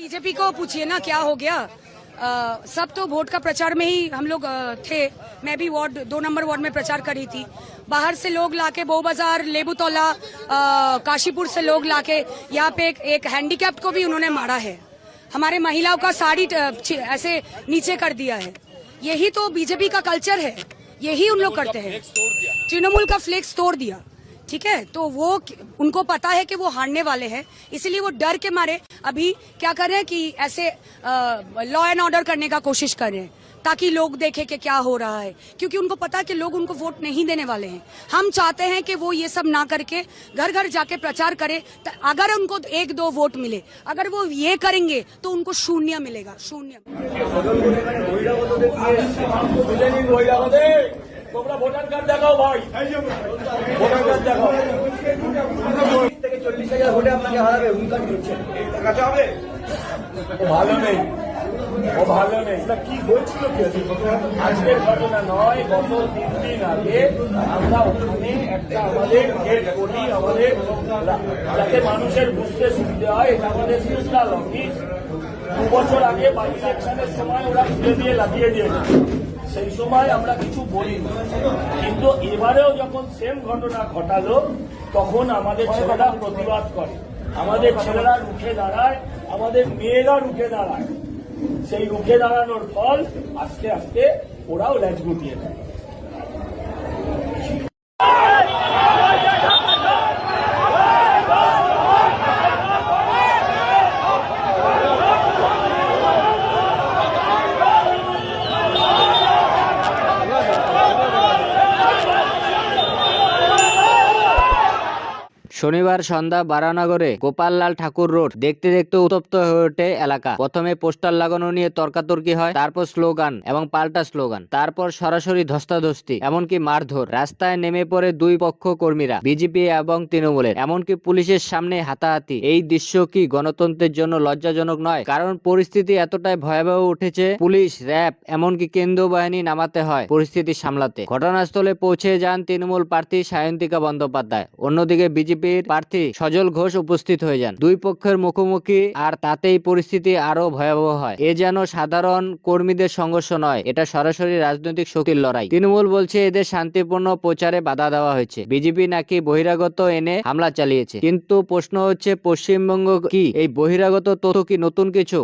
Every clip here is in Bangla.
बीजेपी को पूछिए ना क्या हो गया। सब तो वोट का प्रचार में ही हम लोग थे। मैं भी वार्ड 2 नंबर वार्ड में प्रचार करी थी। बाहर से लोग लाके बो बाजार, लेबुतौला, काशीपुर से लोग लाके यहाँ पे एक हैंडीकैप्ड को भी उन्होंने मारा है। हमारे महिलाओं का साड़ी ऐसे नीचे कर दिया है। यही तो बीजेपी का कल्चर है, यही उन लोग करते हैं। तृणमूल का फ्लेक्स तोड़ दिया, ठीक है। तो वो उनको पता है कि वो हारने वाले हैं, इसीलिए वो डर के मारे अभी क्या कर रहे हैं कि ऐसे लॉ एंड ऑर्डर करने का कोशिश कर रहे हैं ताकि लोग देखें कि क्या हो रहा है, क्योंकि उनको पता है कि लोग उनको वोट नहीं देने वाले हैं। हम चाहते हैं कि वो ये सब ना करके घर घर जाके प्रचार करें। अगर उनको 1-2 वोट मिले, अगर वो ये करेंगे तो उनको 0 मिलेगा, 0। তোমরা ভোটার কার্ড দেখাও ভাই, ভোটার কার্ড দেখাও। 40,000 ভোটে আপনাকে হারাবে, হুঙ্কার দিচ্ছেন। দেখাতে হবে, ও ভালো নেই, ও ভালো নেই। এটা কি হয়েছিল? আজকের ঘটনা নয়, গত 3 দিন আগে আমরা ওখানে একটা আমাদের গেট করি, আমাদের যাতে মানুষের বুঝতে সুবিধা হয়। এটা আমাদের সেন্ট্রাল অফিস। 2 বছর আগে বাই ইলেকশনের সময় ওরা খুলে দিয়ে লাগিয়ে দিয়েছে, সেই সময় আমরা কিছু বলিনি। কিন্তু এবারেও যখন সেম ঘটনা ঘটালো তখন আমাদের ছেলেরা প্রতিবাদ করে, আমাদের ছেলেরা রুখে দাঁড়ায়, আমাদের মেয়েরা রুখে দাঁড়ায়। সেই রুখে দাঁড়ানোর ফল আস্তে আস্তে ওরাও ল্যাজ গুটিয়ে দেয়। শনিবার সন্ধ্যা বারানগরে গোপাললাল ঠাকুর রোড দেখতে দেখতে উত্তপ্ত হয়ে ওঠে এলাকা। প্রথমে পোস্টার লাগানো নিয়ে তর্কাতর্কি হয়, তারপর স্লোগান এবং পাল্টা স্লোগান, তারপর সরাসরি ধস্তাধস্তি, এমনকি মারধর। রাস্তায় নেমে পড়ে দুই পক্ষ কর্মীরা, বিজেপি এবং তৃণমূলের, এমনকি পুলিশের সামনে হাতাহাতি। এই দৃশ্য কি গণতন্ত্রের জন্য লজ্জাজনক নয়? কারণ পরিস্থিতি এতটাই ভয়াবহ উঠেছে, পুলিশ, র্যাব, এমনকি কেন্দ্রীয় বাহিনী নামাতে হয় পরিস্থিতি সামলাতে। ঘটনাস্থলে পৌঁছে যান তৃণমূল প্রার্থী সায়ন্তিকা বন্দ্যোপাধ্যায়। অন্যদিকে বিজেপি প্রার্থী সজল ঘোষ উপস্থিত হয়ে যান। দুই পক্ষের মুখোমুখি, আর তাতেই পরিস্থিতি আরো ভয়াবহ হয়। এ যেন সাধারণ কর্মীদের সংঘর্ষ নয়, এটা সরাসরি রাজনৈতিক শক্তির লড়াই। তৃণমূল বলছে এদের শান্তিপূর্ণ প্রচারে বাধা দেওয়া হয়েছে, বিজেপি নাকি বহিরাগত এনে হামলা চালিয়েছে। কিন্তু প্রশ্ন হচ্ছে, পশ্চিমবঙ্গ কি এই বহিরাগত তথ্য কি নতুন কিছু?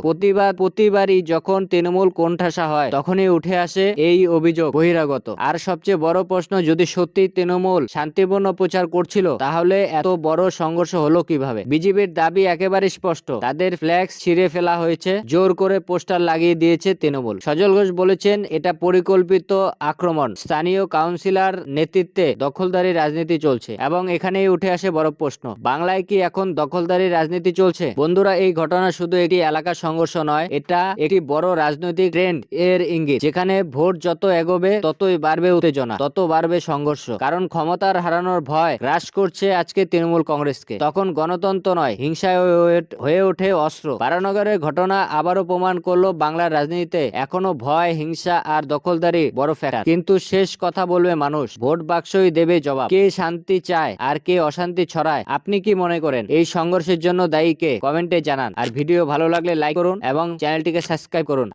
প্রতিবারই যখন তৃণমূল কোণঠাসা হয় তখনই উঠে আসে এই অভিযোগ বহিরাগত। আর সবচেয়ে বড় প্রশ্ন, যদি সত্যি তৃণমূল শান্তিপূর্ণ প্রচার করছিল তাহলে এত বড় সংঘর্ষ হলো কিভাবে? বিজেপির দাবি একেবারে স্পষ্ট, তাদের ফ্ল্যাক্স ছিঁড়ে ফেলা হয়েছে, জোর করে পোস্টার লাগিয়ে দিয়েছে তৃণমূল। সজল ঘোষ বলেছেন এটা পরিকল্পিত আক্রমণ, স্থানীয় কাউন্সিলর নেতৃত্বে দখলদারি রাজনীতি চলছে। এবং এখানেই উঠে আসে বড় প্রশ্ন, বাংলায় কি এখন দখলদারি রাজনীতি চলছে? বন্ধুরা, এই ঘটনা শুধু একটি এলাকার সংঘর্ষ নয়, এটা একটি বড় রাজনৈতিক ট্রেন্ড এর ইঙ্গিত। যেখানে ভোট যত এগোবে ততই বাড়বে উত্তেজনা, তত বাড়বে সংঘর্ষ। কারণ ক্ষমতার হারানোর ভয় গ্রাস করছে আজকে তৃণমূল কংগ্রেসকে। তখন গণতন্ত্র নয়, হিংসায় হয়ে ওঠে অস্ত্র। বারানগরের ঘটনা আবারও প্রমাণ করলো বাংলার রাজনীতিতে এখনো ভয়, হিংসা আর দখলদারি বড় ফ্যাক্টর। কিন্তু শেষ কথা বলবে মানুষ, ভোট বাক্সই দেবে জবাব। কে শান্তি চায় আর কে অশান্তি ছড়ায়? আপনি কি মনে করেন এই সংঘর্ষের জন্য দায়ী কে? কমেন্টে জানান। আর ভিডিও ভালো লাগলে লাইক করুন এবং চ্যানেলটিকে সাবস্ক্রাইব করুন।